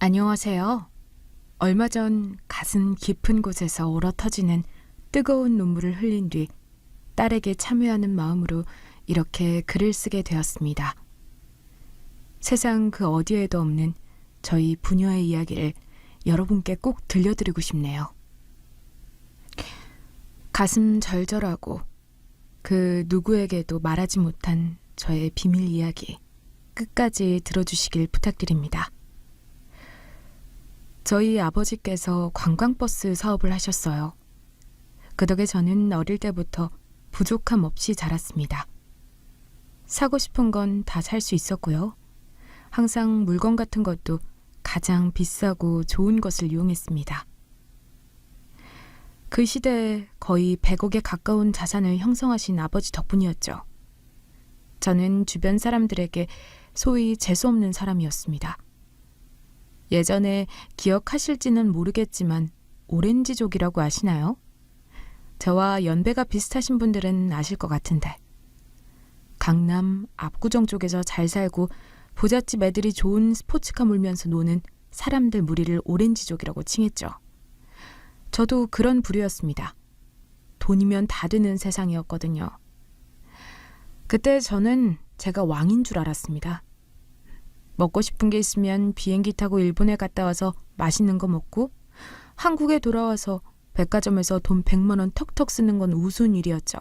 안녕하세요. 얼마 전 가슴 깊은 곳에서 울어터지는 뜨거운 눈물을 흘린 뒤 딸에게 참여하는 마음으로 이렇게 글을 쓰게 되었습니다. 세상 그 어디에도 없는 저희 부녀의 이야기를 여러분께 꼭 들려드리고 싶네요. 가슴 절절하고 그 누구에게도 말하지 못한 저의 비밀 이야기 끝까지 들어주시길 부탁드립니다. 저희 아버지께서 관광버스 사업을 하셨어요. 그 덕에 저는 어릴 때부터 부족함 없이 자랐습니다. 사고 싶은 건 다 살 수 있었고요. 항상 물건 같은 것도 가장 비싸고 좋은 것을 이용했습니다. 그 시대에 거의 100억에 가까운 자산을 형성하신 아버지 덕분이었죠. 저는 주변 사람들에게 소위 재수없는 사람이었습니다. 예전에 기억하실지는 모르겠지만 오렌지족이라고 아시나요? 저와 연배가 비슷하신 분들은 아실 것 같은데. 강남 압구정 쪽에서 잘 살고 부잣집 애들이 좋은 스포츠카 몰면서 노는 사람들 무리를 오렌지족이라고 칭했죠. 저도 그런 부류였습니다. 돈이면 다 되는 세상이었거든요. 그때 저는 제가 왕인 줄 알았습니다. 먹고 싶은 게 있으면 비행기 타고 일본에 갔다 와서 맛있는 거 먹고 한국에 돌아와서 백화점에서 돈 100만 원 턱턱 쓰는 건 우스운 일이었죠.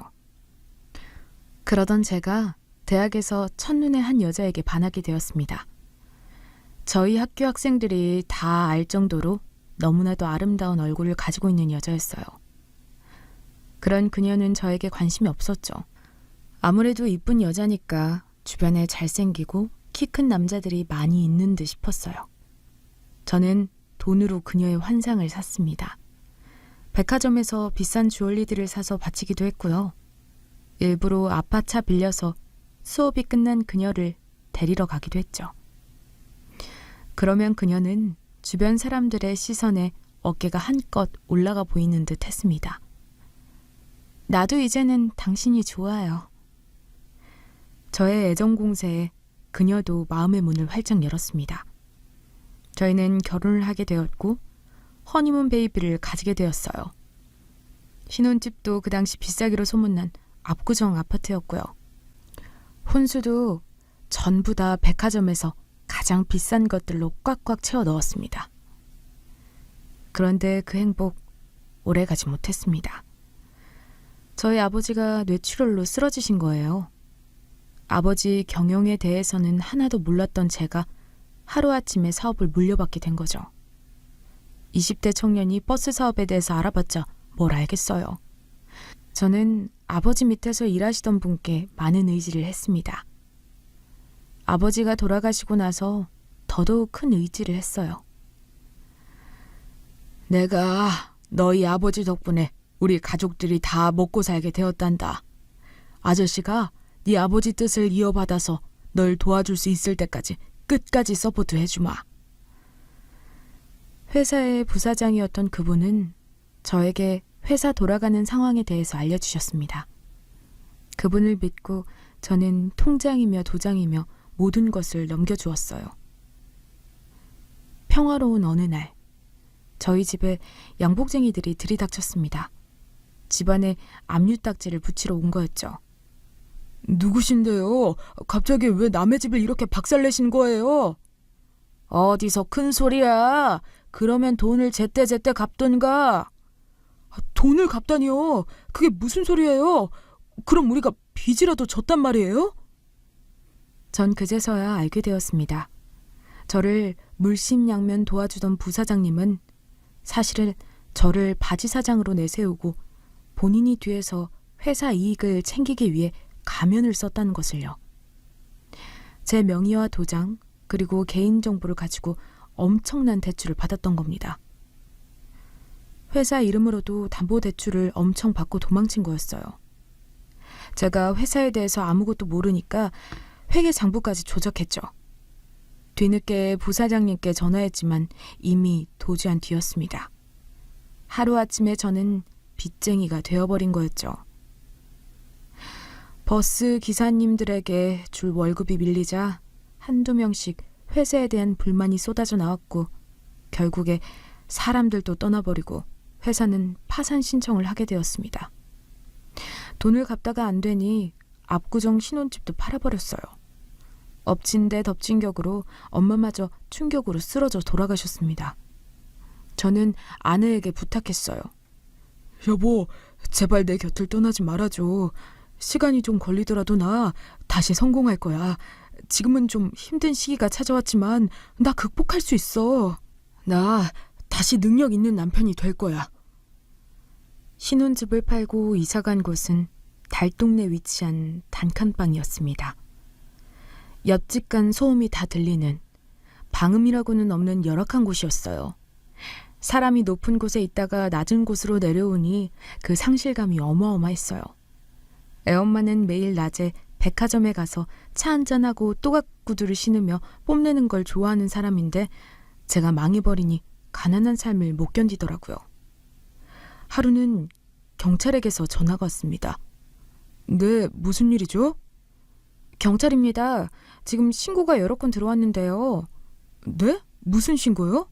그러던 제가 대학에서 첫눈에 한 여자에게 반하게 되었습니다. 저희 학교 학생들이 다 알 정도로 너무나도 아름다운 얼굴을 가지고 있는 여자였어요. 그런 그녀는 저에게 관심이 없었죠. 아무래도 이쁜 여자니까 주변에 잘생기고 키 큰 남자들이 많이 있는 듯 싶었어요. 저는 돈으로 그녀의 환상을 샀습니다. 백화점에서 비싼 주얼리들을 사서 바치기도 했고요. 일부러 아파차 빌려서 수업이 끝난 그녀를 데리러 가기도 했죠. 그러면 그녀는 주변 사람들의 시선에 어깨가 한껏 올라가 보이는 듯 했습니다. 나도 이제는 당신이 좋아요. 저의 애정 공세에 그녀도 마음의 문을 활짝 열었습니다. 저희는 결혼을 하게 되었고 허니문 베이비를 가지게 되었어요. 신혼집도 그 당시 비싸기로 소문난 압구정 아파트였고요. 혼수도 전부 다 백화점에서 가장 비싼 것들로 꽉꽉 채워 넣었습니다. 그런데 그 행복 오래가지 못했습니다. 저희 아버지가 뇌출혈로 쓰러지신 거예요. 아버지 경영에 대해서는 하나도 몰랐던 제가 하루아침에 사업을 물려받게 된 거죠. 20대 청년이 버스 사업에 대해서 알아봤자 뭘 알겠어요. 저는 아버지 밑에서 일하시던 분께 많은 의지를 했습니다. 아버지가 돌아가시고 나서 더더욱 큰 의지를 했어요. 내가 너희 아버지 덕분에 우리 가족들이 다 먹고 살게 되었단다. 아저씨가 네 아버지 뜻을 이어받아서 널 도와줄 수 있을 때까지 끝까지 서포트 해주마. 회사의 부사장이었던 그분은 저에게 회사 돌아가는 상황에 대해서 알려주셨습니다. 그분을 믿고 저는 통장이며 도장이며 모든 것을 넘겨주었어요. 평화로운 어느 날, 저희 집에 양복쟁이들이 들이닥쳤습니다. 집안에 압류딱지를 붙이러 온 거였죠. 누구신데요? 갑자기 왜 남의 집을 이렇게 박살내신 거예요? 어디서 큰 소리야. 그러면 돈을 제때제때 갚던가. 돈을 갚다니요? 그게 무슨 소리예요? 그럼 우리가 빚이라도 졌단 말이에요? 전 그제서야 알게 되었습니다. 저를 물심양면 도와주던 부사장님은 사실은 저를 바지사장으로 내세우고 본인이 뒤에서 회사 이익을 챙기기 위해 가면을 썼다는 것을요. 제 명의와 도장 그리고 개인정보를 가지고 엄청난 대출을 받았던 겁니다. 회사 이름으로도 담보대출을 엄청 받고 도망친 거였어요. 제가 회사에 대해서 아무것도 모르니까 회계장부까지 조작했죠. 뒤늦게 부사장님께 전화했지만 이미 도주한 뒤였습니다. 하루아침에 저는 빚쟁이가 되어버린 거였죠. 버스 기사님들에게 줄 월급이 밀리자 한두 명씩 회사에 대한 불만이 쏟아져 나왔고 결국에 사람들도 떠나버리고 회사는 파산 신청을 하게 되었습니다. 돈을 갚다가 안 되니 압구정 신혼집도 팔아버렸어요. 엎친 데 덮친 격으로 엄마마저 충격으로 쓰러져 돌아가셨습니다. 저는 아내에게 부탁했어요. 여보, 제발 내 곁을 떠나지 말아줘. 시간이 좀 걸리더라도 나 다시 성공할 거야. 지금은 좀 힘든 시기가 찾아왔지만 나 극복할 수 있어. 나 다시 능력 있는 남편이 될 거야. 신혼집을 팔고 이사간 곳은 달동네 위치한 단칸방이었습니다. 옆집 간 소음이 다 들리는 방음이라고는 없는 열악한 곳이었어요. 사람이 높은 곳에 있다가 낮은 곳으로 내려오니 그 상실감이 어마어마했어요. 애엄마는 매일 낮에 백화점에 가서 차 한잔하고 또각구두를 신으며 뽐내는 걸 좋아하는 사람인데 제가 망해버리니 가난한 삶을 못 견디더라고요. 하루는 경찰에게서 전화가 왔습니다. 네, 무슨 일이죠? 경찰입니다. 지금 신고가 여러 건 들어왔는데요. 네? 무슨 신고요?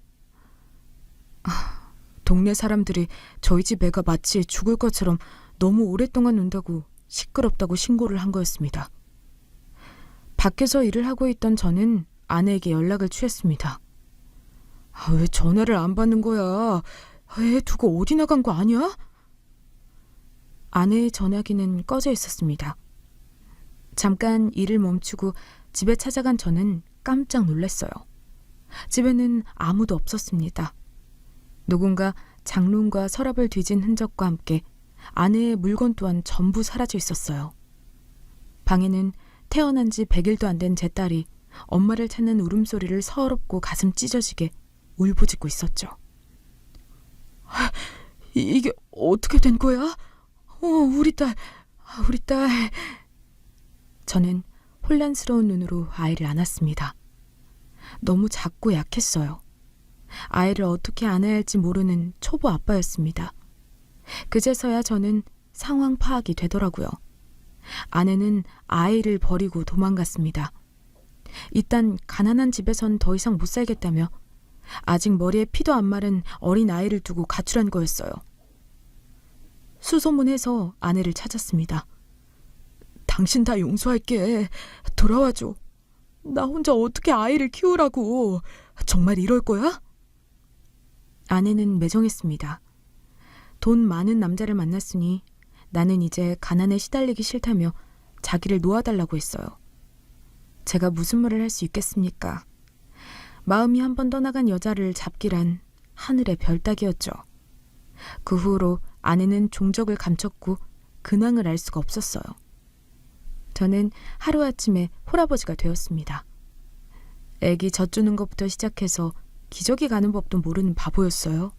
동네 사람들이 저희 집 애가 마치 죽을 것처럼 너무 오랫동안 운다고 시끄럽다고 신고를 한 거였습니다. 밖에서 일을 하고 있던 저는 아내에게 연락을 취했습니다. 왜 전화를 안 받는 거야? 애 두고 어디 나간 거 아니야? 아내의 전화기는 꺼져 있었습니다. 잠깐 일을 멈추고 집에 찾아간 저는 깜짝 놀랐어요. 집에는 아무도 없었습니다. 누군가 장롱과 서랍을 뒤진 흔적과 함께 아내의 물건 또한 전부 사라져 있었어요. 방에는 태어난 지 100일도 안 된 제 딸이 엄마를 찾는 울음소리를 서럽고 가슴 찢어지게 울부짖고 있었죠. 이게 어떻게 된 거야? 우리 딸. 저는 혼란스러운 눈으로 아이를 안았습니다. 너무 작고 약했어요. 아이를 어떻게 안아야 할지 모르는 초보 아빠였습니다. 그제서야 저는 상황 파악이 되더라고요. 아내는 아이를 버리고 도망갔습니다. 일단 가난한 집에선 더 이상 못 살겠다며 아직 머리에 피도 안 마른 어린 아이를 두고 가출한 거였어요. 수소문해서 아내를 찾았습니다. 당신 다 용서할게. 돌아와줘. 나 혼자 어떻게 아이를 키우라고. 정말 이럴 거야? 아내는 매정했습니다. 돈 많은 남자를 만났으니 나는 이제 가난에 시달리기 싫다며 자기를 놓아달라고 했어요. 제가 무슨 말을 할 수 있겠습니까? 마음이 한 번 떠나간 여자를 잡기란 하늘의 별 따기였죠. 그 후로 아내는 종적을 감췄고 근황을 알 수가 없었어요. 저는 하루아침에 홀아버지가 되었습니다. 애기 젖주는 것부터 시작해서 기저귀 가는 법도 모르는 바보였어요.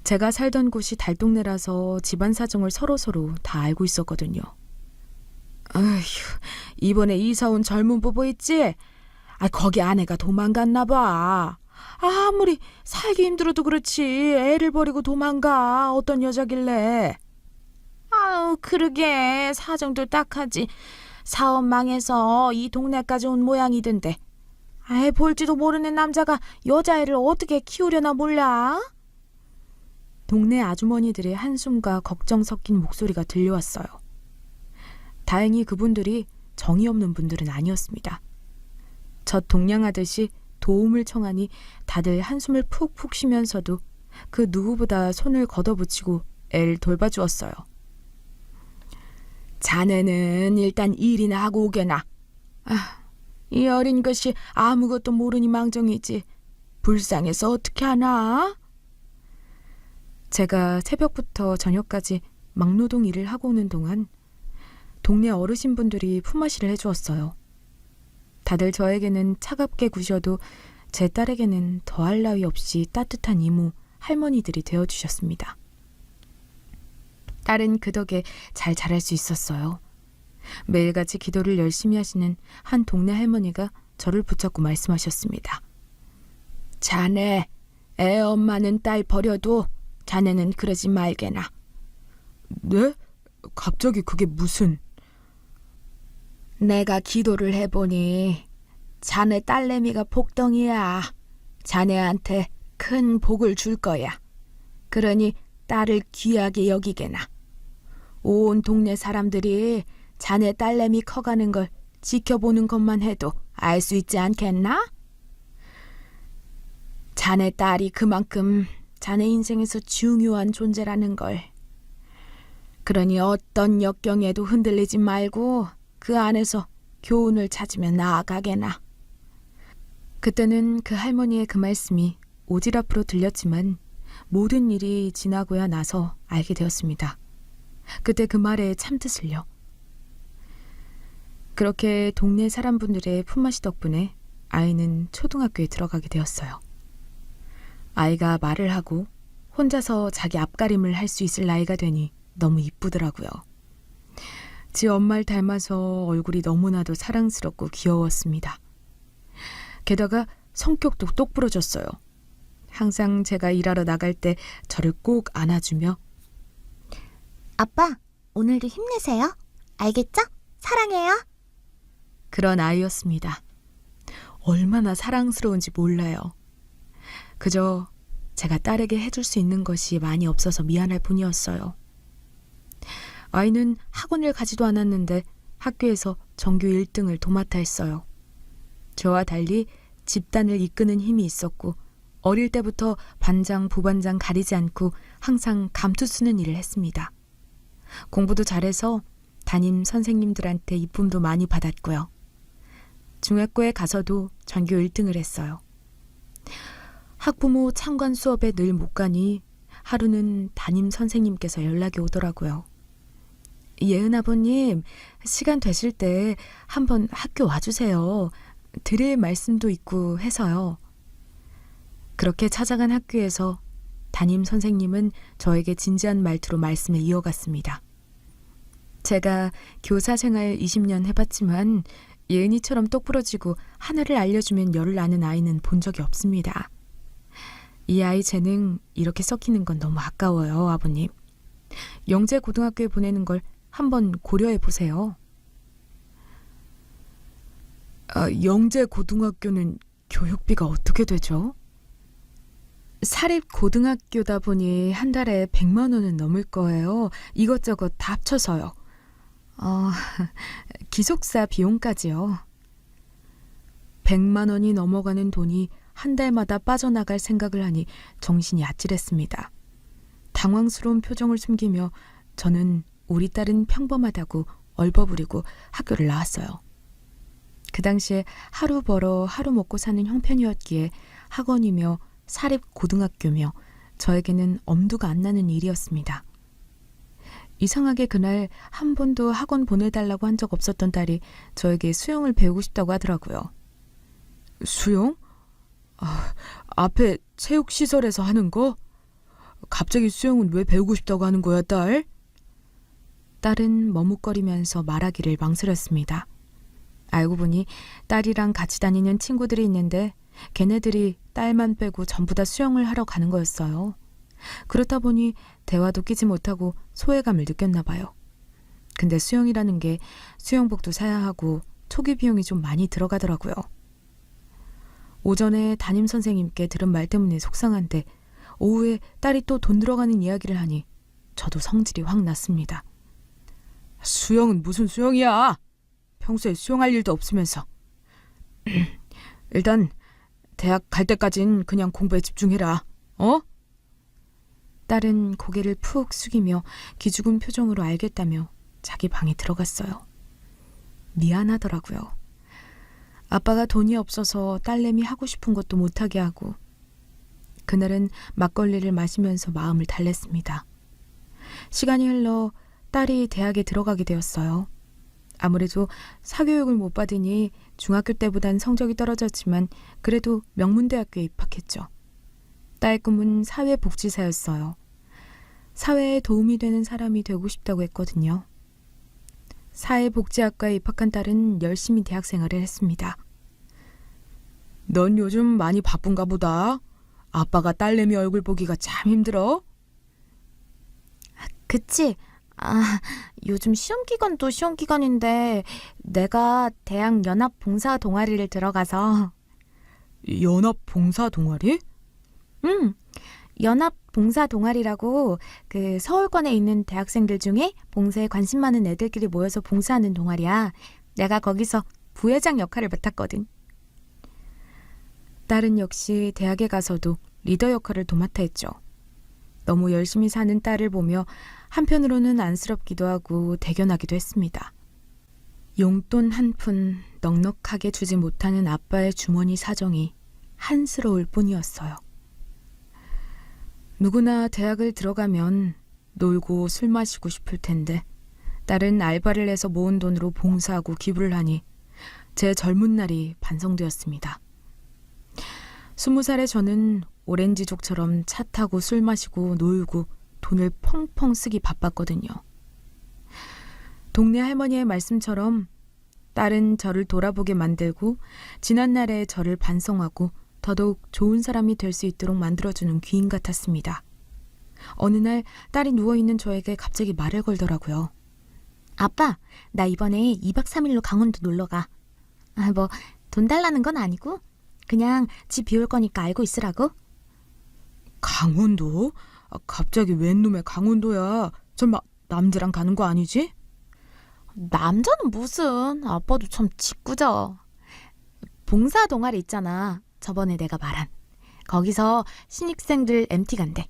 제가 살던 곳이 달동네라서 집안 사정을 서로서로 다 알고 있었거든요. 아휴, 이번에 이사 온 젊은 부부 있지? 거기 아내가 도망갔나 봐. 아무리 살기 힘들어도 그렇지 애를 버리고 도망가. 어떤 여자길래. 아유, 그러게 사정도 딱하지. 사업 망해서 이 동네까지 온 모양이던데. 애 볼지도 모르는 남자가 여자애를 어떻게 키우려나 몰라? 동네 아주머니들의 한숨과 걱정 섞인 목소리가 들려왔어요. 다행히 그분들이 정이 없는 분들은 아니었습니다. 젖 동냥하듯이 도움을 청하니 다들 한숨을 푹푹 쉬면서도 그 누구보다 손을 걷어붙이고 애를 돌봐주었어요. 자네는 일단 일이나 하고 오게나. 이 어린 것이 아무것도 모르니 망정이지. 불쌍해서 어떻게 하나? 제가 새벽부터 저녁까지 막노동 일을 하고 오는 동안 동네 어르신분들이 품앗이를 해주었어요. 다들 저에게는 차갑게 구셔도 제 딸에게는 더할 나위 없이 따뜻한 이모, 할머니들이 되어주셨습니다. 딸은 그 덕에 잘 자랄 수 있었어요. 매일같이 기도를 열심히 하시는 한 동네 할머니가 저를 붙잡고 말씀하셨습니다. 자네, 애 엄마는 딸 버려도 자네는 그러지 말게나. 네? 갑자기 그게 무슨... 내가 기도를 해보니 자네 딸내미가 복덩이야. 자네한테 큰 복을 줄 거야. 그러니 딸을 귀하게 여기게나. 온 동네 사람들이 자네 딸내미 커가는 걸 지켜보는 것만 해도 알 수 있지 않겠나? 자네 딸이 그만큼 자네 인생에서 중요한 존재라는 걸. 그러니 어떤 역경에도 흔들리지 말고 그 안에서 교훈을 찾으며 나아가게나. 그때는 그 할머니의 그 말씀이 오지랖으로 들렸지만 모든 일이 지나고야 나서 알게 되었습니다. 그때 그 말의 참뜻을요. 그렇게 동네 사람분들의 품맛이 덕분에 아이는 초등학교에 들어가게 되었어요. 아이가 말을 하고 혼자서 자기 앞가림을 할 수 있을 나이가 되니 너무 이쁘더라고요. 지 엄마를 닮아서 얼굴이 너무나도 사랑스럽고 귀여웠습니다. 게다가 성격도 똑부러졌어요. 항상 제가 일하러 나갈 때 저를 꼭 안아주며 아빠, 오늘도 힘내세요. 알겠죠? 사랑해요. 그런 아이였습니다. 얼마나 사랑스러운지 몰라요. 그저 제가 딸에게 해줄 수 있는 것이 많이 없어서 미안할 뿐이었어요. 아이는 학원을 가지도 않았는데 학교에서 전교 1등을 도맡아 했어요. 저와 달리 집단을 이끄는 힘이 있었고 어릴 때부터 반장, 부반장 가리지 않고 항상 감투 쓰는 일을 했습니다. 공부도 잘해서 담임 선생님들한테 이쁨도 많이 받았고요. 중학교에 가서도 전교 1등을 했어요. 학부모 참관 수업에 늘 못 가니 하루는 담임 선생님께서 연락이 오더라고요. 예은 아버님, 시간 되실 때 한번 학교 와주세요. 드릴 말씀도 있고 해서요. 그렇게 찾아간 학교에서 담임 선생님은 저에게 진지한 말투로 말씀을 이어갔습니다. 제가 교사 생활 20년 해봤지만 예은이처럼 똑부러지고 하나를 알려주면 열을 아는 아이는 본 적이 없습니다. 이 아이 재능 이렇게 썩히는 건 너무 아까워요, 아버님. 영재 고등학교에 보내는 걸 한번 고려해 보세요. 영재 고등학교는 교육비가 어떻게 되죠? 사립 고등학교다 보니 한 달에 100만 원은 넘을 거예요. 이것저것 다 합쳐서요. 기숙사 비용까지요. 100만 원이 넘어가는 돈이 한 달마다 빠져나갈 생각을 하니 정신이 아찔했습니다. 당황스러운 표정을 숨기며 저는 우리 딸은 평범하다고 얼버무리고 학교를 나왔어요. 그 당시에 하루 벌어 하루 먹고 사는 형편이었기에 학원이며 사립 고등학교며 저에게는 엄두가 안 나는 일이었습니다. 이상하게 그날 한 번도 학원 보내달라고 한 적 없었던 딸이 저에게 수영을 배우고 싶다고 하더라고요. 수영? 앞에 체육시설에서 하는 거? 갑자기 수영은 왜 배우고 싶다고 하는 거야, 딸? 딸은 머뭇거리면서 말하기를 망설였습니다. 알고 보니 딸이랑 같이 다니는 친구들이 있는데 걔네들이 딸만 빼고 전부 다 수영을 하러 가는 거였어요. 그렇다 보니 대화도 끼지 못하고 소외감을 느꼈나 봐요. 근데 수영이라는 게 수영복도 사야 하고 초기 비용이 좀 많이 들어가더라고요. 오전에 담임 선생님께 들은 말 때문에 속상한데 오후에 딸이 또 돈 들어가는 이야기를 하니 저도 성질이 확 났습니다. 수영은 무슨 수영이야? 평소에 수영할 일도 없으면서. 일단 대학 갈 때까진 그냥 공부에 집중해라. 어? 딸은 고개를 푹 숙이며 기죽은 표정으로 알겠다며 자기 방에 들어갔어요. 미안하더라고요. 아빠가 돈이 없어서 딸내미 하고 싶은 것도 못하게 하고 그날은 막걸리를 마시면서 마음을 달랬습니다. 시간이 흘러 딸이 대학에 들어가게 되었어요. 아무래도 사교육을 못 받으니 중학교 때보단 성적이 떨어졌지만 그래도 명문대학교에 입학했죠. 딸 꿈은 사회복지사였어요. 사회에 도움이 되는 사람이 되고 싶다고 했거든요. 사회복지학과에 입학한 딸은 열심히 대학 생활을 했습니다. 넌 요즘 많이 바쁜가 보다. 아빠가 딸내미 얼굴 보기가 참 힘들어. 그치? 요즘 시험기간도 시험기간인데 내가 대학 연합 봉사 동아리를 들어가서. 연합 봉사 동아리? 응, 연합 봉사 동아리라고 그 서울권에 있는 대학생들 중에 봉사에 관심 많은 애들끼리 모여서 봉사하는 동아리야. 내가 거기서 부회장 역할을 맡았거든. 딸은 역시 대학에 가서도 리더 역할을 도맡아 했죠. 너무 열심히 사는 딸을 보며 한편으로는 안쓰럽기도 하고 대견하기도 했습니다. 용돈 한 푼 넉넉하게 주지 못하는 아빠의 주머니 사정이 한스러울 뿐이었어요. 누구나 대학을 들어가면 놀고 술 마시고 싶을 텐데 딸은 알바를 해서 모은 돈으로 봉사하고 기부를 하니 제 젊은 날이 반성되었습니다. 20살의 저는 오렌지족처럼 차 타고 술 마시고 놀고 돈을 펑펑 쓰기 바빴거든요. 동네 할머니의 말씀처럼 딸은 저를 돌아보게 만들고 지난날의 저를 반성하고 더더욱 좋은 사람이 될 수 있도록 만들어주는 귀인 같았습니다. 어느 날 딸이 누워있는 저에게 갑자기 말을 걸더라고요. 아빠, 나 이번에 2박 3일로 강원도 놀러 가. 뭐 돈 달라는 건 아니고 그냥 집 비울 거니까 알고 있으라고. 강원도? 갑자기 웬 놈의 강원도야? 설마 남자랑 가는 거 아니지? 남자는 무슨, 아빠도 참 짓궂어. 봉사 동아리 있잖아. 저번에 내가 말한. 거기서 신입생들 MT 간대.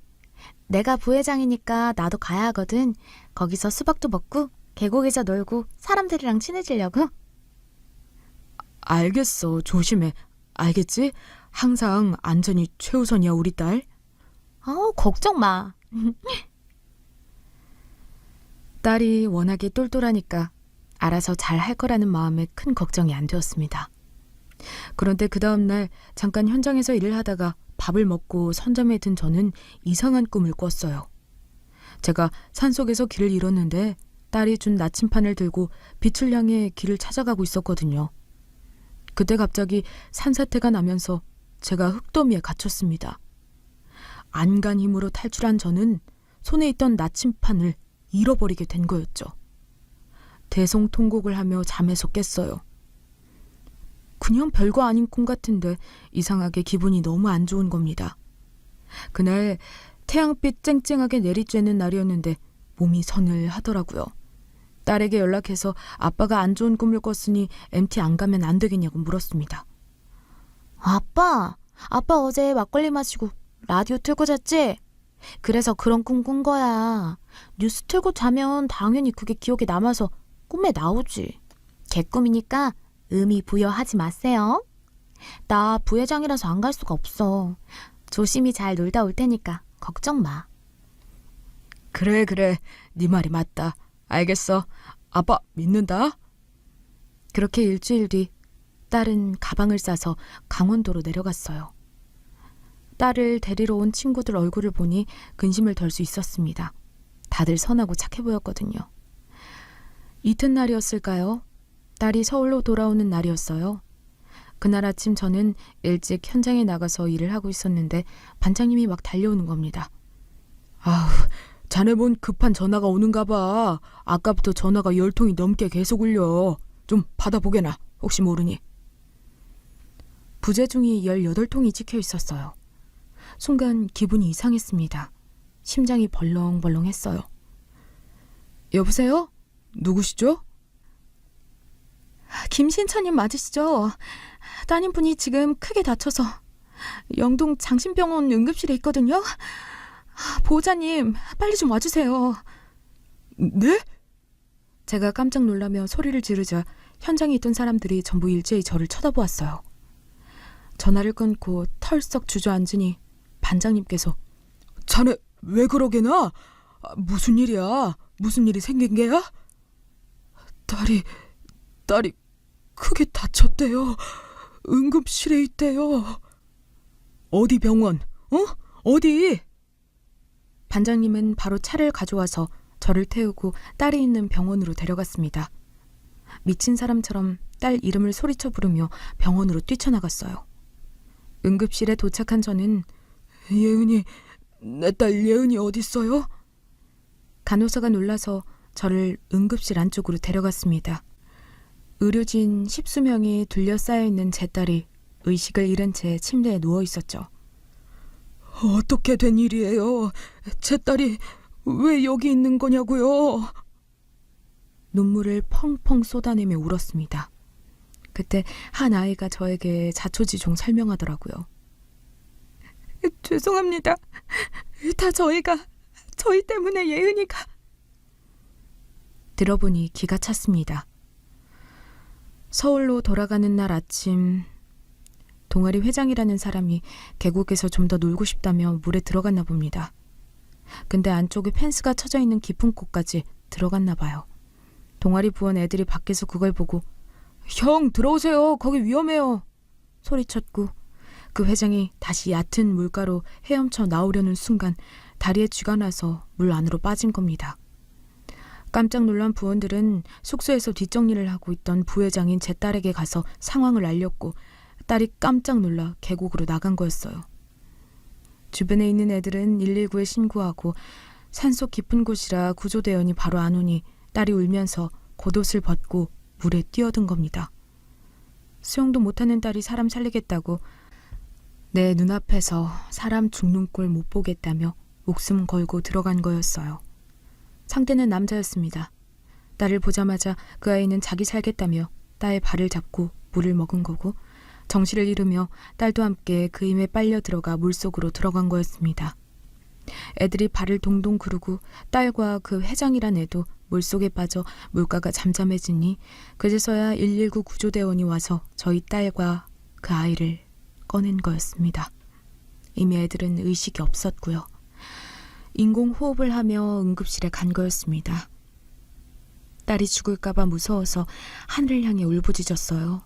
내가 부회장이니까 나도 가야 하거든. 거기서 수박도 먹고 계곡에서 놀고 사람들이랑 친해지려고. 알겠어. 조심해. 알겠지? 항상 안전이 최우선이야, 우리 딸. 걱정 마. 딸이 워낙에 똘똘하니까 알아서 잘 할 거라는 마음에 큰 걱정이 안 되었습니다. 그런데 그 다음날 잠깐 현장에서 일을 하다가 밥을 먹고 선점에 든 저는 이상한 꿈을 꿨어요. 제가 산속에서 길을 잃었는데 딸이 준 나침판을 들고 빛을 향해 길을 찾아가고 있었거든요. 그때 갑자기 산사태가 나면서 제가 흙더미에 갇혔습니다. 안간 힘으로 탈출한 저는 손에 있던 나침판을 잃어버리게 된 거였죠. 대성통곡을 하며 잠에서 깼어요. 그냥 별거 아닌 꿈 같은데 이상하게 기분이 너무 안 좋은 겁니다. 그날 태양빛 쨍쨍하게 내리쬐는 날이었는데 몸이 서늘하더라고요. 딸에게 연락해서 아빠가 안 좋은 꿈을 꿨으니 MT 안 가면 안 되겠냐고 물었습니다. 아빠 어제 막걸리 마시고 라디오 틀고 잤지? 그래서 그런 꿈 꾼 거야. 뉴스 틀고 자면 당연히 그게 기억에 남아서 꿈에 나오지. 개꿈이니까 의미 부여하지 마세요. 나 부회장이라서 안 갈 수가 없어. 조심히 잘 놀다 올 테니까 걱정 마. 그래, 네 말이 맞다. 알겠어. 아빠 믿는다. 그렇게 일주일 뒤 딸은 가방을 싸서 강원도로 내려갔어요. 딸을 데리러 온 친구들 얼굴을 보니 근심을 덜 수 있었습니다. 다들 선하고 착해 보였거든요. 이튿날이었을까요? 딸이 서울로 돌아오는 날이었어요. 그날 아침 저는 일찍 현장에 나가서 일을 하고 있었는데 반장님이 막 달려오는 겁니다. 아우, 자네 뭔 급한 전화가 오는가 봐. 아까부터 전화가 10통이 넘게 계속 울려. 좀 받아보게나. 혹시 모르니. 부재중이 18통이 찍혀 있었어요. 순간 기분이 이상했습니다. 심장이 벌렁벌렁했어요. 여보세요? 누구시죠? 김신처님 맞으시죠? 따님분이 지금 크게 다쳐서 영동 장신병원 응급실에 있거든요. 보호자님, 빨리 좀 와주세요. 네? 제가 깜짝 놀라며 소리를 지르자 현장에 있던 사람들이 전부 일제히 저를 쳐다보았어요. 전화를 끊고 털썩 주저앉으니 반장님께서 자네 왜 그러게나? 무슨 일이야? 무슨 일이 생긴 게야? 딸이 크게 다쳤대요. 응급실에 있대요. 어디 병원? 어디? 반장님은 바로 차를 가져와서 저를 태우고 딸이 있는 병원으로 데려갔습니다. 미친 사람처럼 딸 이름을 소리쳐 부르며 병원으로 뛰쳐나갔어요. 응급실에 도착한 저는 예은이, 내 딸 예은이 어딨어요? 간호사가 놀라서 저를 응급실 안쪽으로 데려갔습니다. 의료진 10수명이 둘러싸여 있는 제 딸이 의식을 잃은 채 침대에 누워 있었죠. 어떻게 된 일이에요? 제 딸이 왜 여기 있는 거냐고요? 눈물을 펑펑 쏟아내며 울었습니다. 그때 한 아이가 저에게 자초지종 설명하더라고요. 죄송합니다. 다 저희 때문에 예은이가. 들어보니 기가 찼습니다. 서울로 돌아가는 날 아침, 동아리 회장이라는 사람이 계곡에서 좀 더 놀고 싶다며 물에 들어갔나 봅니다. 근데 안쪽에 펜스가 쳐져 있는 깊은 곳까지 들어갔나 봐요. 동아리 부원 애들이 밖에서 그걸 보고 형 들어오세요, 거기 위험해요 소리쳤고, 그 회장이 다시 얕은 물가로 헤엄쳐 나오려는 순간 다리에 쥐가 나서 물 안으로 빠진 겁니다. 깜짝 놀란 부원들은 숙소에서 뒷정리를 하고 있던 부회장인 제 딸에게 가서 상황을 알렸고, 딸이 깜짝 놀라 계곡으로 나간 거였어요. 주변에 있는 애들은 119에 신고하고, 산속 깊은 곳이라 구조대원이 바로 안 오니 딸이 울면서 겉옷을 벗고 물에 뛰어든 겁니다. 수영도 못하는 딸이 사람 살리겠다고 내 눈앞에서 사람 죽는 꼴 못 보겠다며 목숨 걸고 들어간 거였어요. 상대는 남자였습니다. 딸을 보자마자 그 아이는 자기 살겠다며 딸의 발을 잡고 물을 먹은 거고, 정신을 잃으며 딸도 함께 그 힘에 빨려 들어가 물속으로 들어간 거였습니다. 애들이 발을 동동 구르고 딸과 그 회장이란 애도 물속에 빠져 물가가 잠잠해지니 그제서야 119 구조대원이 와서 저희 딸과 그 아이를 꺼낸 거였습니다. 이미 애들은 의식이 없었고요. 인공호흡을 하며 응급실에 간 거였습니다. 딸이 죽을까봐 무서워서 하늘을 향해 울부짖었어요.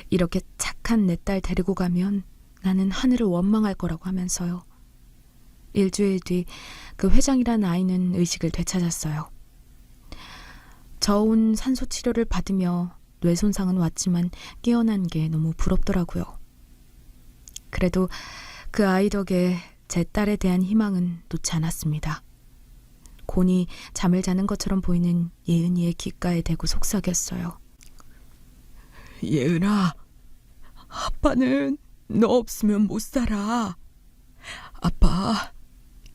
이렇게 착한 내 딸 데리고 가면 나는 하늘을 원망할 거라고 하면서요. 일주일 뒤 그 회장이란 아이는 의식을 되찾았어요. 저온 산소 치료를 받으며 뇌 손상은 왔지만 깨어난 게 너무 부럽더라고요. 그래도 그 아이 덕에 제 딸에 대한 희망은 놓지 않았습니다. 곤히 잠을 자는 것처럼 보이는 예은이의 귓가에 대고 속삭였어요. 예은아, 아빠는 너 없으면 못 살아. 아빠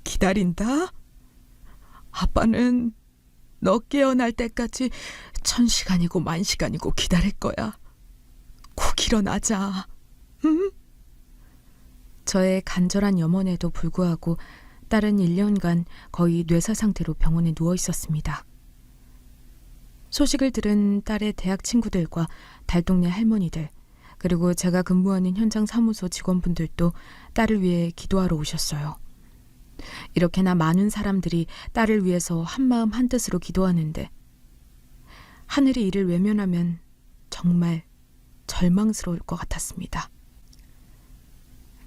기다린다. 아빠는 너 깨어날 때까지 1000시간이고 10,000시간이고 기다릴 거야. 꼭 일어나자. 응? 저의 간절한 염원에도 불구하고 딸은 1년간 거의 뇌사 상태로 병원에 누워 있었습니다. 소식을 들은 딸의 대학 친구들과 달동네 할머니들, 그리고 제가 근무하는 현장 사무소 직원분들도 딸을 위해 기도하러 오셨어요. 이렇게나 많은 사람들이 딸을 위해서 한마음 한뜻으로 기도하는데, 하늘이 이를 외면하면 정말 절망스러울 것 같았습니다.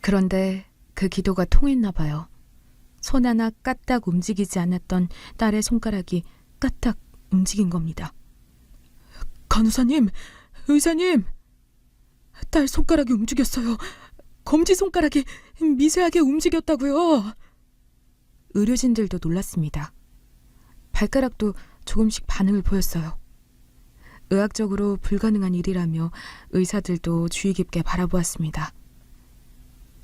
그런데 그 기도가 통했나 봐요. 손 하나 까딱 움직이지 않았던 딸의 손가락이 까딱 움직인 겁니다. 간호사님, 의사님, 딸 손가락이 움직였어요. 검지손가락이 미세하게 움직였다고요. 의료진들도 놀랐습니다. 발가락도 조금씩 반응을 보였어요. 의학적으로 불가능한 일이라며 의사들도 주의 깊게 바라보았습니다.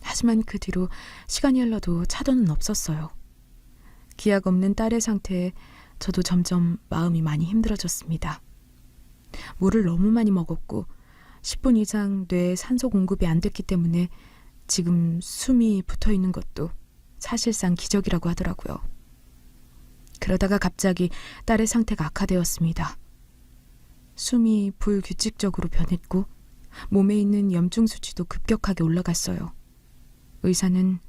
하지만 그 뒤로 시간이 흘러도 차도는 없었어요. 기약 없는 딸의 상태에 저도 점점 마음이 많이 힘들어졌습니다. 물을 너무 많이 먹었고 10분 이상 뇌에 산소 공급이 안 됐기 때문에 지금 숨이 붙어 있는 것도 사실상 기적이라고 하더라고요. 그러다가 갑자기 딸의 상태가 악화되었습니다. 숨이 불규칙적으로 변했고 몸에 있는 염증 수치도 급격하게 올라갔어요. 의사는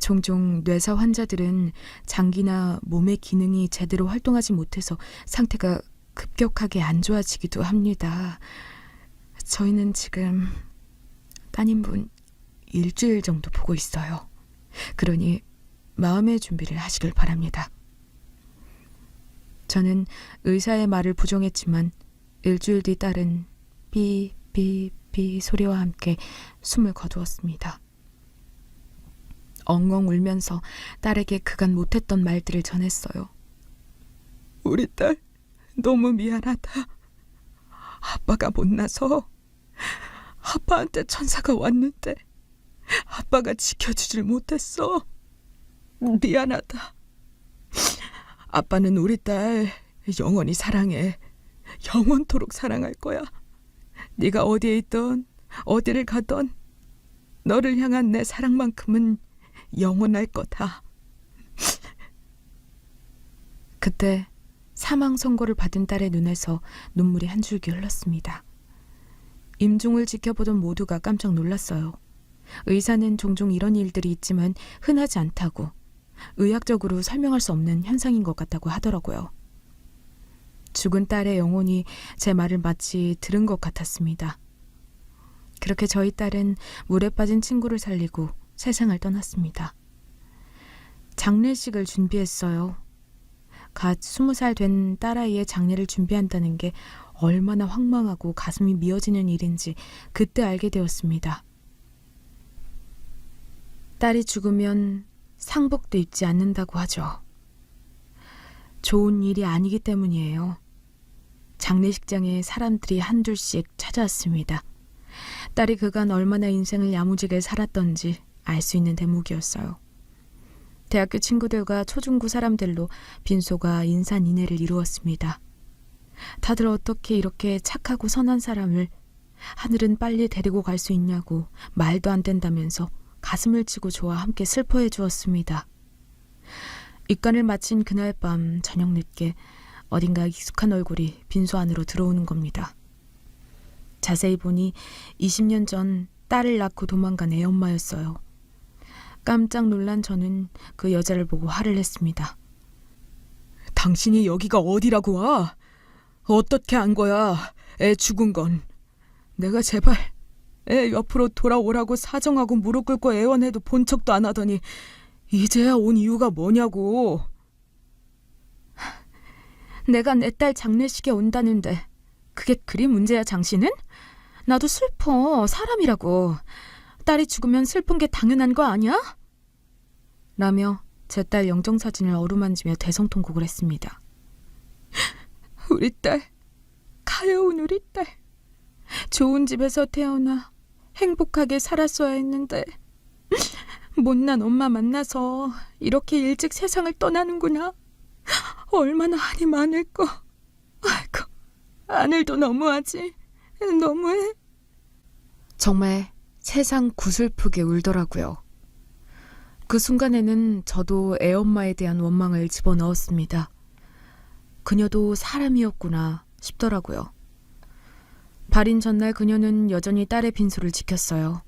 종종 뇌사 환자들은 장기나 몸의 기능이 제대로 활동하지 못해서 상태가 급격하게 안 좋아지기도 합니다. 저희는 지금 따님분 일주일 정도 보고 있어요. 그러니 마음의 준비를 하시길 바랍니다. 저는 의사의 말을 부정했지만 일주일 뒤 딸은 삐삐삐 소리와 함께 숨을 거두었습니다. 엉엉 울면서 딸에게 그간 못했던 말들을 전했어요. 우리 딸 너무 미안하다. 아빠가 못나서 아빠한테 천사가 왔는데 아빠가 지켜주질 못했어. 미안하다. 아빠는 우리 딸 영원히 사랑해. 영원토록 사랑할 거야. 네가 어디에 있던 어디를 가던 너를 향한 내 사랑만큼은 영원할 거다. 그때 사망 선고를 받은 딸의 눈에서 눈물이 한 줄기 흘렀습니다. 임종을 지켜보던 모두가 깜짝 놀랐어요. 의사는 종종 이런 일들이 있지만 흔하지 않다고, 의학적으로 설명할 수 없는 현상인 것 같다고 하더라고요. 죽은 딸의 영혼이 제 말을 마치 들은 것 같았습니다. 그렇게 저희 딸은 물에 빠진 친구를 살리고 세상을 떠났습니다. 장례식을 준비했어요. 갓 20살 된 딸아이의 장례를 준비한다는 게 얼마나 황망하고 가슴이 미어지는 일인지 그때 알게 되었습니다. 딸이 죽으면 상복도 입지 않는다고 하죠. 좋은 일이 아니기 때문이에요. 장례식장에 사람들이 한둘씩 찾아왔습니다. 딸이 그간 얼마나 인생을 야무지게 살았던지 알 수 있는 대목이었어요. 대학교 친구들과 초중고 사람들로 빈소가 인산인해를 이루었습니다. 다들 어떻게 이렇게 착하고 선한 사람을 하늘은 빨리 데리고 갈 수 있냐고 말도 안 된다면서 가슴을 치고 저와 함께 슬퍼해 주었습니다. 입간을 마친 그날 밤 저녁 늦게 어딘가 익숙한 얼굴이 빈소 안으로 들어오는 겁니다. 자세히 보니 20년 전 딸을 낳고 도망간 애엄마였어요. 깜짝 놀란 저는 그 여자를 보고 화를 냈습니다. 당신이 여기가 어디라고 와? 어떻게 안 거야? 애 죽은 건. 내가 제발 애 옆으로 돌아오라고 사정하고 무릎 꿇고 애원해도 본 척도 안 하더니 이제야 온 이유가 뭐냐고. 내가 내 딸 장례식에 온다는데 그게 그리 문제야 당신은? 나도 슬퍼. 사람이라고. 딸이 죽으면 슬픈 게 당연한 거 아니야? 라며 제 딸 영정사진을 어루만지며 대성통곡을 했습니다. 우리 딸, 가여운 우리 딸. 좋은 집에서 태어나 행복하게 살았어야 했는데 못난 엄마 만나서 이렇게 일찍 세상을 떠나는구나. 얼마나 한이 많을까. 아이고, 하늘도 너무하지. 너무해. 정말 세상 구슬프게 울더라고요. 그 순간에는 저도 애엄마에 대한 원망을 집어넣었습니다. 그녀도 사람이었구나 싶더라고요. 발인 전날 그녀는 여전히 딸의 빈소를 지켰어요.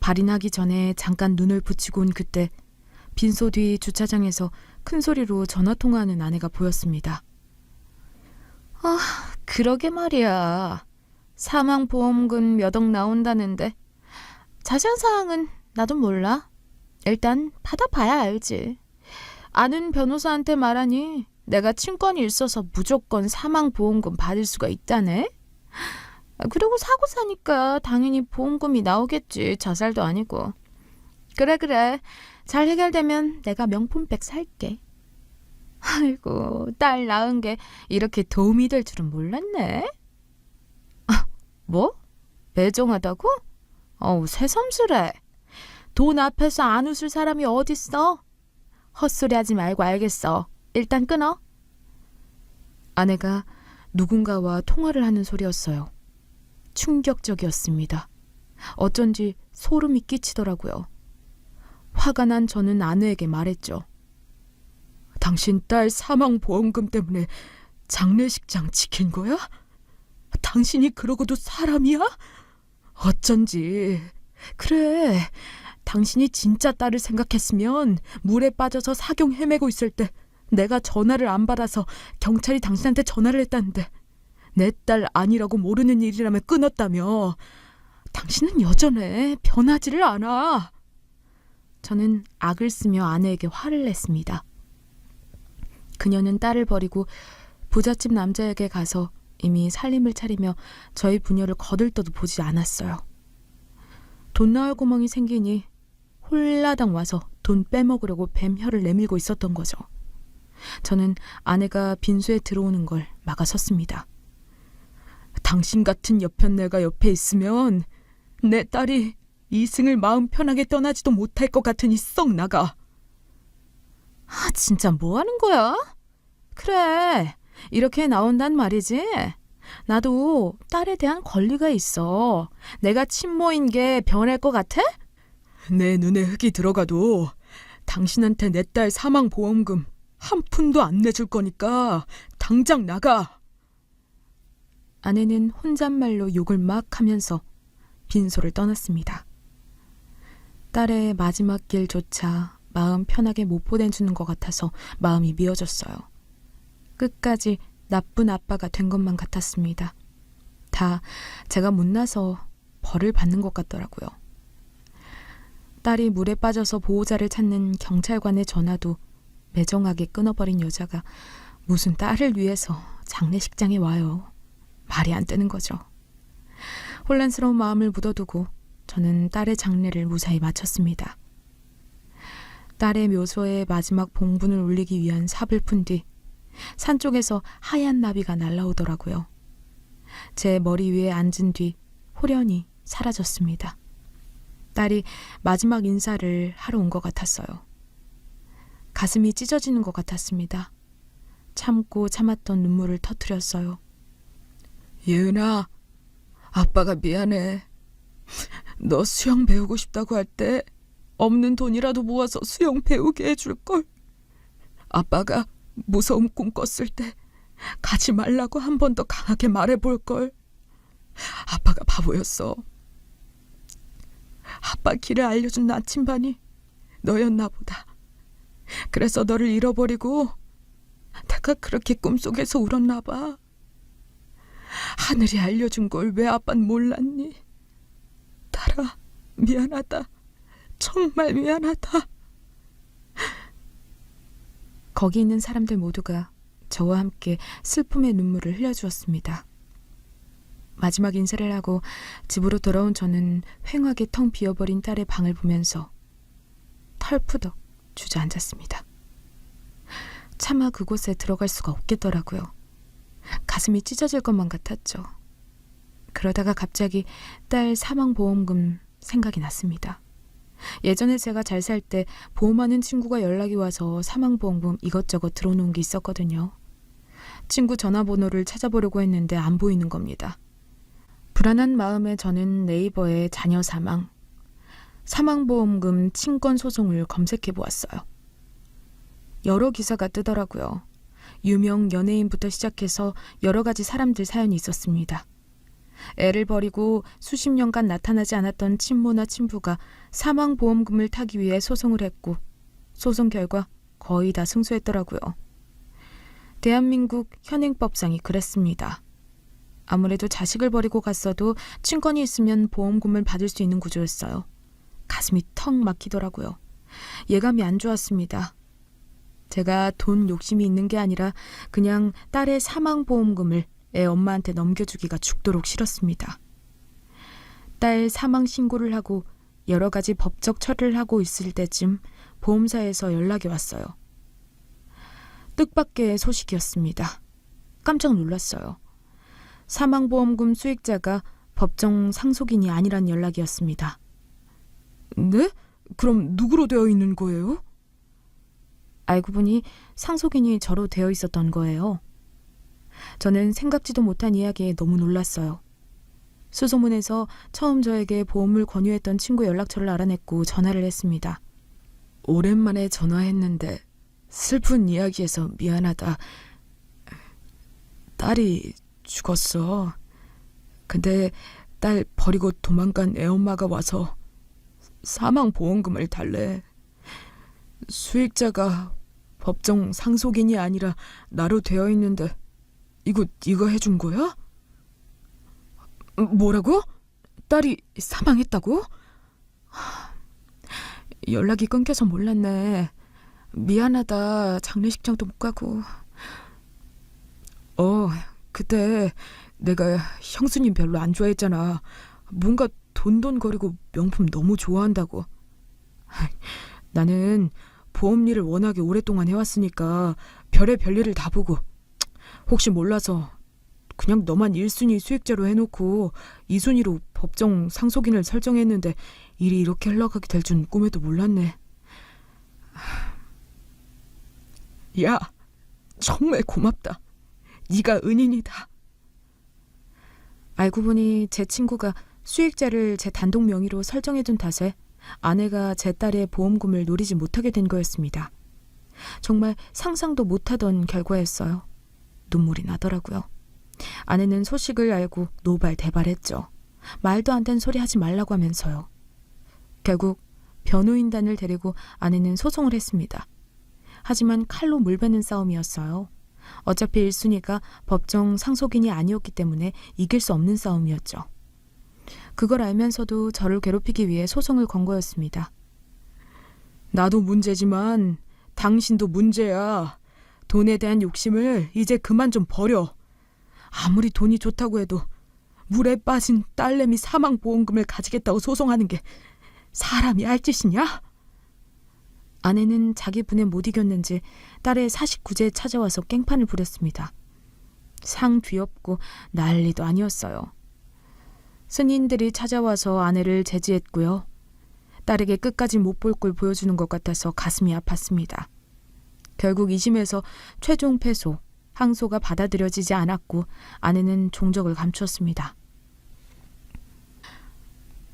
발인하기 전에 잠깐 눈을 붙이고 온 그때 빈소 뒤 주차장에서 큰 소리로 전화통화하는 아내가 보였습니다. 아, 그러게 말이야. 사망보험금 몇 억 나온다는데 자세한 사항은 나도 몰라. 일단 받아봐야 알지. 아는 변호사한테 말하니 내가 친권이 있어서 무조건 사망보험금 받을 수가 있다네. 그리고 사고 사니까 당연히 보험금이 나오겠지. 자살도 아니고. 그래. 잘 해결되면 내가 명품백 살게. 아이고, 딸 낳은 게 이렇게 도움이 될 줄은 몰랐네. 뭐? 매정하다고? 어우, 새삼스레. 돈 앞에서 안 웃을 사람이 어딨어? 헛소리 하지 말고 알겠어. 일단 끊어. 아내가 누군가와 통화를 하는 소리였어요. 충격적이었습니다. 어쩐지 소름이 끼치더라고요. 화가 난 저는 아내에게 말했죠. 당신 딸 사망보험금 때문에 장례식장 지킨 거야? 당신이 그러고도 사람이야? 어쩐지. 그래, 당신이 진짜 딸을 생각했으면 물에 빠져서 사경 헤매고 있을 때 내가 전화를 안 받아서 경찰이 당신한테 전화를 했다는데 내 딸 아니라고 모르는 일이라면 끊었다며. 당신은 여전해. 변하지를 않아. 저는 악을 쓰며 아내에게 화를 냈습니다. 그녀는 딸을 버리고 부잣집 남자에게 가서 이미 살림을 차리며 저희 부녀를 거들떠도 보지 않았어요. 돈 나올 구멍이 생기니 홀라당 와서 돈 빼먹으려고 뱀혀를 내밀고 있었던 거죠. 저는 아내가 빈소에 들어오는 걸 막아섰습니다. 당신 같은 여편네가 옆에 있으면 내 딸이 이승을 마음 편하게 떠나지도 못할 것 같으니 썩 나가. 아, 진짜 뭐 하는 거야? 그래, 이렇게 나온단 말이지. 나도 딸에 대한 권리가 있어. 내가 친모인 게 변할 것 같아? 내 눈에 흙이 들어가도 당신한테 내 딸 사망보험금 한 푼도 안 내줄 거니까 당장 나가. 아내는 혼잣말로 욕을 막 하면서 빈소를 떠났습니다. 딸의 마지막 길조차 마음 편하게 못 보내주는 것 같아서 마음이 미어졌어요. 끝까지 나쁜 아빠가 된 것만 같았습니다. 다 제가 못나서 벌을 받는 것 같더라고요. 딸이 물에 빠져서 보호자를 찾는 경찰관의 전화도 매정하게 끊어버린 여자가 무슨 딸을 위해서 장례식장에 와요. 말이 안 되는 거죠. 혼란스러운 마음을 묻어두고 저는 딸의 장례를 무사히 마쳤습니다. 딸의 묘소에 마지막 봉분을 올리기 위한 삽을 푼 뒤 산 쪽에서 하얀 나비가 날아오더라고요. 제 머리 위에 앉은 뒤 호련히 사라졌습니다. 딸이 마지막 인사를 하러 온 것 같았어요. 가슴이 찢어지는 것 같았습니다. 참고 참았던 눈물을 터뜨렸어요. 예은아, 아빠가 미안해. 너 수영 배우고 싶다고 할 때 없는 돈이라도 모아서 수영 배우게 해줄걸. 아빠가 무서운 꿈 꿨을 때 가지 말라고 한 번 더 강하게 말해볼걸. 아빠가 바보였어. 아빠 길을 알려준 나침반이 너였나 보다. 그래서 너를 잃어버리고 내가 그렇게 꿈속에서 울었나 봐. 하늘이 알려준 걸 왜 아빠는 몰랐니? 딸아, 미안하다. 정말 미안하다. 거기 있는 사람들 모두가 저와 함께 슬픔의 눈물을 흘려주었습니다. 마지막 인사를 하고 집으로 돌아온 저는 휑하게 텅 비어버린 딸의 방을 보면서 털푸덕 주저앉았습니다. 차마 그곳에 들어갈 수가 없겠더라고요. 가슴이 찢어질 것만 같았죠. 그러다가 갑자기 딸 사망보험금 생각이 났습니다. 예전에 제가 잘 살 때 보험하는 친구가 연락이 와서 사망보험금 이것저것 들어놓은 게 있었거든요. 친구 전화번호를 찾아보려고 했는데 안 보이는 겁니다. 불안한 마음에 저는 네이버에 자녀 사망보험금 친권 소송을 검색해 보았어요. 여러 기사가 뜨더라고요. 유명 연예인부터 시작해서 여러 가지 사람들 사연이 있었습니다. 애를 버리고 수십 년간 나타나지 않았던 친모나 친부가 사망보험금을 타기 위해 소송을 했고 소송 결과 거의 다 승소했더라고요. 대한민국 현행법상이 그랬습니다. 아무래도 자식을 버리고 갔어도 친권이 있으면 보험금을 받을 수 있는 구조였어요. 가슴이 턱 막히더라고요. 예감이 안 좋았습니다. 제가 돈 욕심이 있는 게 아니라 그냥 딸의 사망보험금을 애 엄마한테 넘겨주기가 죽도록 싫었습니다. 딸 사망 신고를 하고 여러 가지 법적 처리를 하고 있을 때쯤 보험사에서 연락이 왔어요. 뜻밖의 소식이었습니다. 깜짝 놀랐어요. 사망보험금 수익자가 법정 상속인이 아니란 연락이었습니다. 네? 그럼 누구로 되어 있는 거예요? 알고 보니 상속인이 저로 되어 있었던 거예요. 저는 생각지도 못한 이야기에 너무 놀랐어요. 수소문에서 처음 저에게 보험을 권유했던 친구 연락처를 알아냈고 전화를 했습니다. 오랜만에 전화했는데 슬픈 이야기해서 미안하다. 딸이 죽었어. 근데 딸 버리고 도망간 애엄마가 와서 사망보험금을 달래. 수익자가 법정 상속인이 아니라 나로 되어 있는데 이거 네가 해준 거야? 뭐라고? 딸이 사망했다고? 연락이 끊겨서 몰랐네. 미안하다. 장례식장도 못 가고. 그때 내가 형수님 별로 안 좋아했잖아. 뭔가 돈돈거리고 명품 너무 좋아한다고. 나는 보험 일을 워낙에 오랫동안 해왔으니까 별의 별일을 다 보고 혹시 몰라서 그냥 너만 1순위 수익자로 해놓고 2순위로 법정 상속인을 설정했는데 일이 이렇게 흘러가게 될 줄 꿈에도 몰랐네. 야, 정말 고맙다. 네가 은인이다. 알고 보니 제 친구가 수익자를 제 단독 명의로 설정해둔 탓에 아내가 제 딸의 보험금을 노리지 못하게 된 거였습니다. 정말 상상도 못하던 결과였어요. 눈물이 나더라고요. 아내는 소식을 알고 노발대발했죠. 말도 안 되는 소리 하지 말라고 하면서요. 결국 변호인단을 데리고 아내는 소송을 했습니다. 하지만 칼로 물베는 싸움이었어요. 어차피 1순위가 법정 상속인이 아니었기 때문에 이길 수 없는 싸움이었죠. 그걸 알면서도 저를 괴롭히기 위해 소송을 건 거였습니다. 나도 문제지만 당신도 문제야. 돈에 대한 욕심을 이제 그만 좀 버려. 아무리 돈이 좋다고 해도 물에 빠진 딸내미 사망보험금을 가지겠다고 소송하는 게 사람이 할 짓이냐? 아내는 자기 분에 못 이겼는지 딸의 사식구제에 찾아와서 깽판을 부렸습니다. 상 뒤엎고 난리도 아니었어요. 스님들이 찾아와서 아내를 제지했고요. 딸에게 끝까지 못 볼 꼴 보여주는 것 같아서 가슴이 아팠습니다. 결국 2심에서 최종 패소, 항소가 받아들여지지 않았고 아내는 종적을 감추었습니다.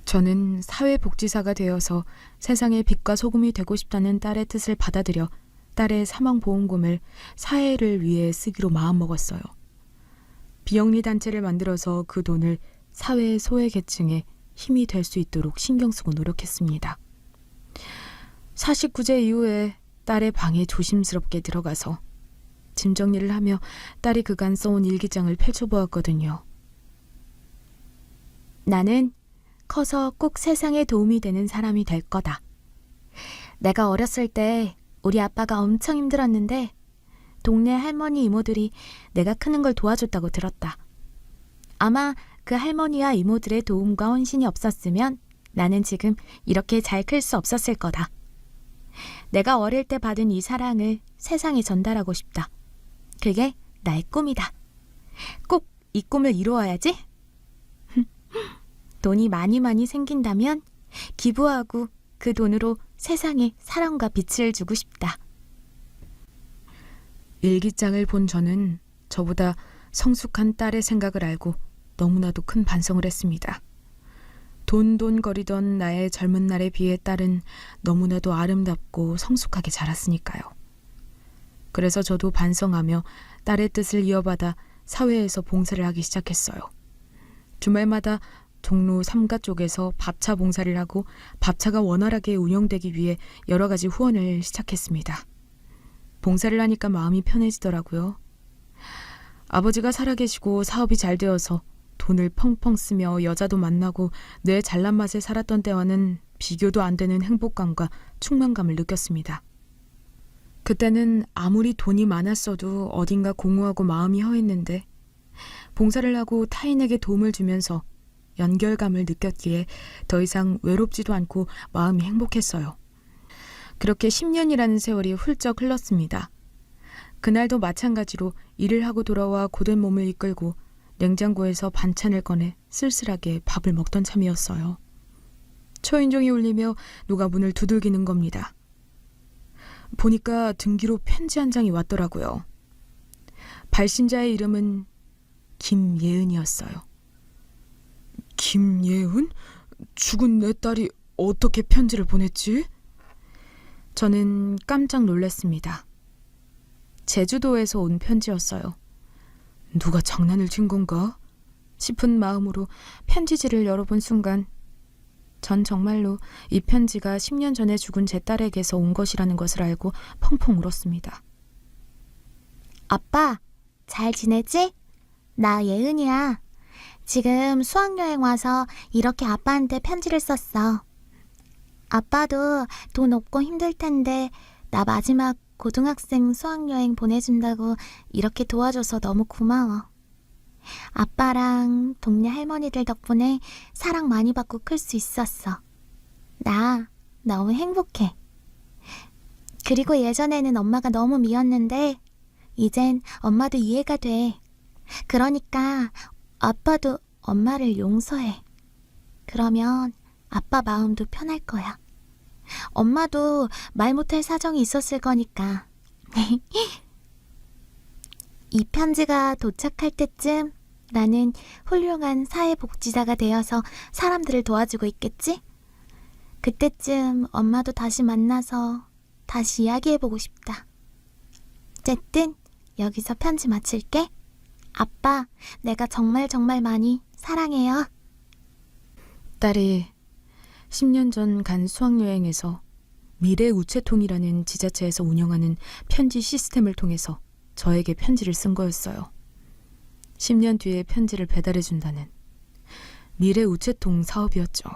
저는 사회복지사가 되어서 세상의 빛과 소금이 되고 싶다는 딸의 뜻을 받아들여 딸의 사망보험금을 사회를 위해 쓰기로 마음먹었어요. 비영리 단체를 만들어서 그 돈을 사회의 소외계층에 힘이 될 수 있도록 신경 쓰고 노력했습니다. 사식구제 이후에 딸의 방에 조심스럽게 들어가서 짐 정리를 하며 딸이 그간 써온 일기장을 펼쳐보았거든요. 나는 커서 꼭 세상에 도움이 되는 사람이 될 거다. 내가 어렸을 때 우리 아빠가 엄청 힘들었는데 동네 할머니 이모들이 내가 크는 걸 도와줬다고 들었다. 아마 그 할머니와 이모들의 도움과 헌신이 없었으면 나는 지금 이렇게 잘 클 수 없었을 거다. 내가 어릴 때 받은 이 사랑을 세상에 전달하고 싶다. 그게 나의 꿈이다. 꼭 이 꿈을 이루어야지. 돈이 많이 생긴다면 기부하고 그 돈으로 세상에 사랑과 빛을 주고 싶다. 일기장을 본 저는 저보다 성숙한 딸의 생각을 알고 너무나도 큰 반성을 했습니다. 돈돈거리던 나의 젊은 날에 비해 딸은 너무나도 아름답고 성숙하게 자랐으니까요. 그래서 저도 반성하며 딸의 뜻을 이어받아 사회에서 봉사를 하기 시작했어요. 주말마다 종로 3가 쪽에서 밥차 봉사를 하고 밥차가 원활하게 운영되기 위해 여러 가지 후원을 시작했습니다. 봉사를 하니까 마음이 편해지더라고요. 아버지가 살아계시고 사업이 잘 되어서 돈을 펑펑 쓰며 여자도 만나고 뇌 잘난 맛에 살았던 때와는 비교도 안 되는 행복감과 충만감을 느꼈습니다. 그때는 아무리 돈이 많았어도 어딘가 공허하고 마음이 허했는데 봉사를 하고 타인에게 도움을 주면서 연결감을 느꼈기에 더 이상 외롭지도 않고 마음이 행복했어요. 그렇게 10년이라는 세월이 훌쩍 흘렀습니다. 그날도 마찬가지로 일을 하고 돌아와 고된 몸을 이끌고 냉장고에서 반찬을 꺼내 쓸쓸하게 밥을 먹던 참이었어요. 초인종이 울리며 누가 문을 두들기는 겁니다. 보니까 등기로 편지 한 장이 왔더라고요. 발신자의 이름은 김예은이었어요. 김예은? 죽은 내 딸이 어떻게 편지를 보냈지? 저는 깜짝 놀랐습니다. 제주도에서 온 편지였어요. 누가 장난을 친 건가? 싶은 마음으로 편지지를 열어본 순간 전 정말로 이 편지가 10년 전에 죽은 제 딸에게서 온 것이라는 것을 알고 펑펑 울었습니다. 아빠, 잘 지내지? 나 예은이야. 지금 수학여행 와서 이렇게 아빠한테 편지를 썼어. 아빠도 돈 없고 힘들 텐데 나 마지막 고등학생 수학여행 보내준다고 이렇게 도와줘서 너무 고마워. 아빠랑 동네 할머니들 덕분에 사랑 많이 받고 클 수 있었어. 나 너무 행복해. 그리고 예전에는 엄마가 너무 미웠는데 이젠 엄마도 이해가 돼. 그러니까 아빠도 엄마를 용서해. 그러면 아빠 마음도 편할 거야. 엄마도 말 못할 사정이 있었을 거니까. 이 편지가 도착할 때쯤 나는 훌륭한 사회복지사가 되어서 사람들을 도와주고 있겠지? 그때쯤 엄마도 다시 만나서 다시 이야기해보고 싶다. 어쨌든 여기서 편지 마칠게. 아빠, 내가 정말 정말 많이 사랑해요. 딸이 10년 전 간 수학여행에서 미래우체통이라는 지자체에서 운영하는 편지 시스템을 통해서 저에게 편지를 쓴 거였어요. 10년 뒤에 편지를 배달해준다는 미래우체통 사업이었죠.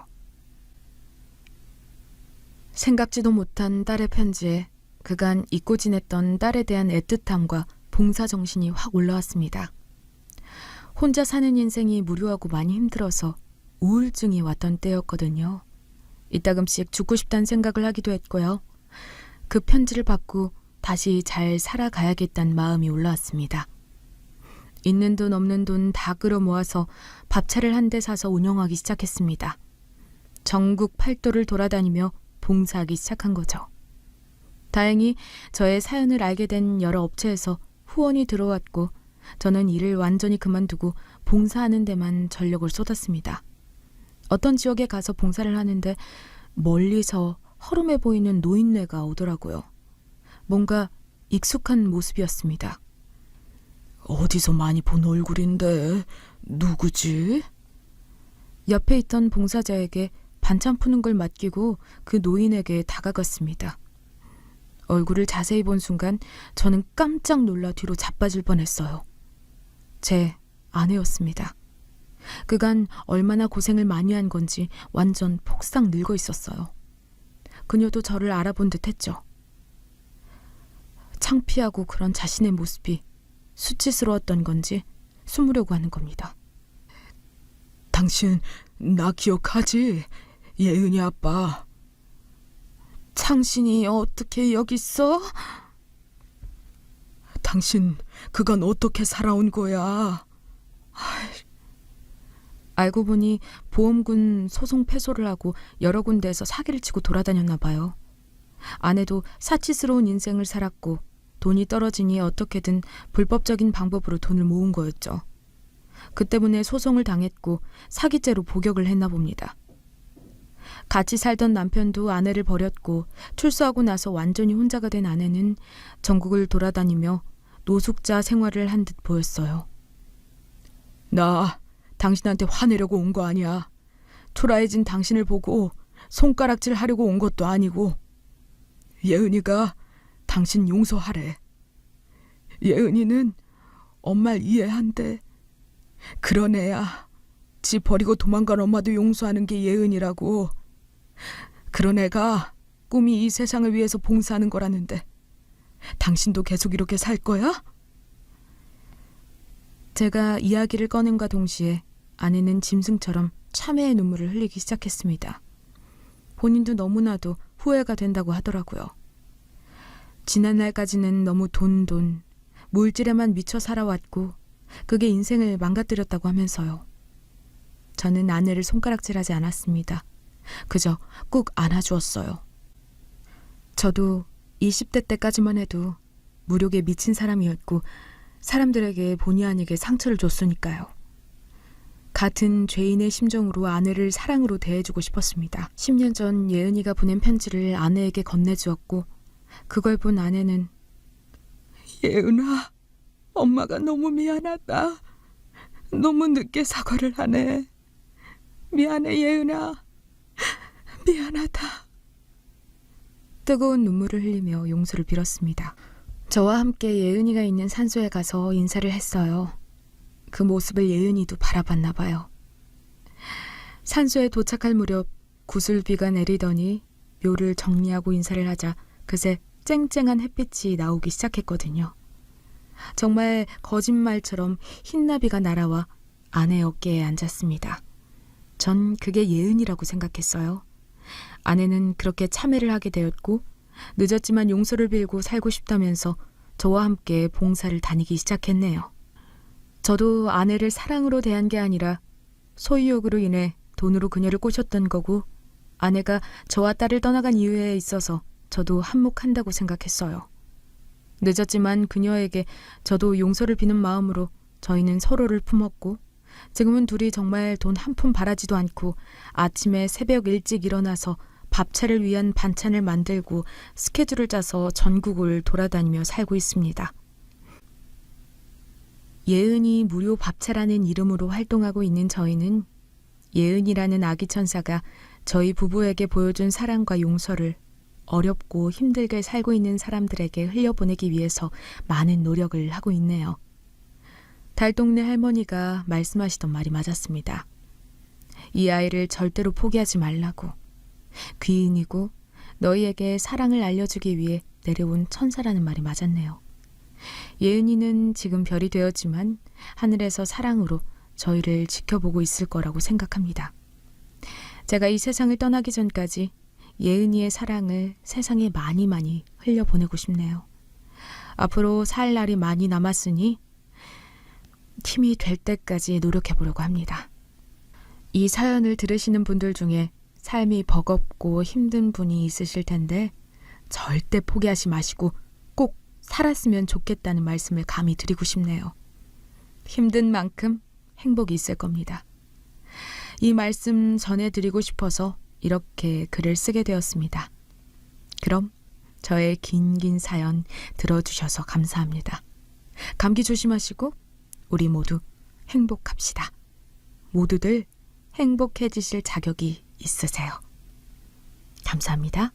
생각지도 못한 딸의 편지에 그간 잊고 지냈던 딸에 대한 애틋함과 봉사정신이 확 올라왔습니다. 혼자 사는 인생이 무료하고 많이 힘들어서 우울증이 왔던 때였거든요. 이따금씩 죽고 싶다는 생각을 하기도 했고요. 그 편지를 받고 다시 잘 살아가야겠다는 마음이 올라왔습니다. 있는 돈 없는 돈 다 끌어모아서 밥차를 한 대 사서 운영하기 시작했습니다. 전국 8도를 돌아다니며 봉사하기 시작한 거죠. 다행히 저의 사연을 알게 된 여러 업체에서 후원이 들어왔고 저는 일을 완전히 그만두고 봉사하는 데만 전력을 쏟았습니다. 어떤 지역에 가서 봉사를 하는데 멀리서 허름해 보이는 노인네가 오더라고요. 뭔가 익숙한 모습이었습니다. 어디서 많이 본 얼굴인데 누구지? 옆에 있던 봉사자에게 반찬 푸는 걸 맡기고 그 노인에게 다가갔습니다. 얼굴을 자세히 본 순간 저는 깜짝 놀라 뒤로 자빠질 뻔했어요. 제 아내였습니다. 그간 얼마나 고생을 많이 한 건지 완전 폭삭 늙어 있었어요. 그녀도 저를 알아본 듯 했죠. 창피하고 그런 자신의 모습이 수치스러웠던 건지 숨으려고 하는 겁니다. 당신 나 기억하지? 예은이 아빠. 당신이 어떻게 여기 있어? 당신 그간 어떻게 살아온 거야? 알고 보니 보험금 소송 패소를 하고 여러 군데에서 사기를 치고 돌아다녔나 봐요. 아내도 사치스러운 인생을 살았고 돈이 떨어지니 어떻게든 불법적인 방법으로 돈을 모은 거였죠. 그 때문에 소송을 당했고 사기죄로 복역을 했나 봅니다. 같이 살던 남편도 아내를 버렸고 출소하고 나서 완전히 혼자가 된 아내는 전국을 돌아다니며 노숙자 생활을 한 듯 보였어요. 나 당신한테 화내려고 온 거 아니야. 초라해진 당신을 보고 손가락질 하려고 온 것도 아니고. 예은이가 당신 용서하래. 예은이는 엄마를 이해한대. 그런 애야. 지 버리고 도망간 엄마도 용서하는 게 예은이라고. 그런 애가 꿈이 이 세상을 위해서 봉사하는 거라는데 당신도 계속 이렇게 살 거야? 제가 이야기를 꺼낸과 동시에 아내는 짐승처럼 참회의 눈물을 흘리기 시작했습니다. 본인도 너무나도 후회가 된다고 하더라고요. 지난날까지는 너무 돈, 물질에만 미쳐 살아왔고 그게 인생을 망가뜨렸다고 하면서요. 저는 아내를 손가락질하지 않았습니다. 그저 꾹 안아주었어요. 저도 20대 때까지만 해도 무력에 미친 사람이었고 사람들에게 본의 아니게 상처를 줬으니까요. 같은 죄인의 심정으로 아내를 사랑으로 대해주고 싶었습니다. 10년 전 예은이가 보낸 편지를 아내에게 건네주었고 그걸 본 아내는 예은아, 엄마가 너무 미안하다. 너무 늦게 사과를 하네. 미안해 예은아. 미안하다. 뜨거운 눈물을 흘리며 용서를 빌었습니다. 저와 함께 예은이가 있는 산소에 가서 인사를 했어요. 그 모습을 예은이도 바라봤나 봐요. 산소에 도착할 무렵 구슬비가 내리더니 묘를 정리하고 인사를 하자 그새 쨍쨍한 햇빛이 나오기 시작했거든요. 정말 거짓말처럼 흰나비가 날아와 아내 어깨에 앉았습니다. 전 그게 예은이라고 생각했어요. 아내는 그렇게 참회를 하게 되었고 늦었지만 용서를 빌고 살고 싶다면서 저와 함께 봉사를 다니기 시작했네요. 저도 아내를 사랑으로 대한 게 아니라 소유욕으로 인해 돈으로 그녀를 꼬셨던 거고, 아내가 저와 딸을 떠나간 이유에 있어서 저도 한몫한다고 생각했어요. 늦었지만 그녀에게 저도 용서를 비는 마음으로 저희는 서로를 품었고, 지금은 둘이 정말 돈 한 푼 바라지도 않고 아침에 새벽 일찍 일어나서 밥차를 위한 반찬을 만들고 스케줄을 짜서 전국을 돌아다니며 살고 있습니다. 예은이 무료 밥차라는 이름으로 활동하고 있는 저희는 예은이라는 아기 천사가 저희 부부에게 보여준 사랑과 용서를 어렵고 힘들게 살고 있는 사람들에게 흘려보내기 위해서 많은 노력을 하고 있네요. 달동네 할머니가 말씀하시던 말이 맞았습니다. 이 아이를 절대로 포기하지 말라고. 귀인이고 너희에게 사랑을 알려주기 위해 내려온 천사라는 말이 맞았네요. 예은이는 지금 별이 되었지만 하늘에서 사랑으로 저희를 지켜보고 있을 거라고 생각합니다. 제가 이 세상을 떠나기 전까지 예은이의 사랑을 세상에 많이 흘려보내고 싶네요. 앞으로 살 날이 많이 남았으니 힘이 될 때까지 노력해보려고 합니다. 이 사연을 들으시는 분들 중에 삶이 버겁고 힘든 분이 있으실 텐데 절대 포기하지 마시고 꼭 살았으면 좋겠다는 말씀을 감히 드리고 싶네요. 힘든 만큼 행복이 있을 겁니다. 이 말씀 전해드리고 싶어서 이렇게 글을 쓰게 되었습니다. 그럼 저의 긴 사연 들어주셔서 감사합니다. 감기 조심하시고 우리 모두 행복합시다. 모두들 행복해지실 자격이 있으세요. 감사합니다.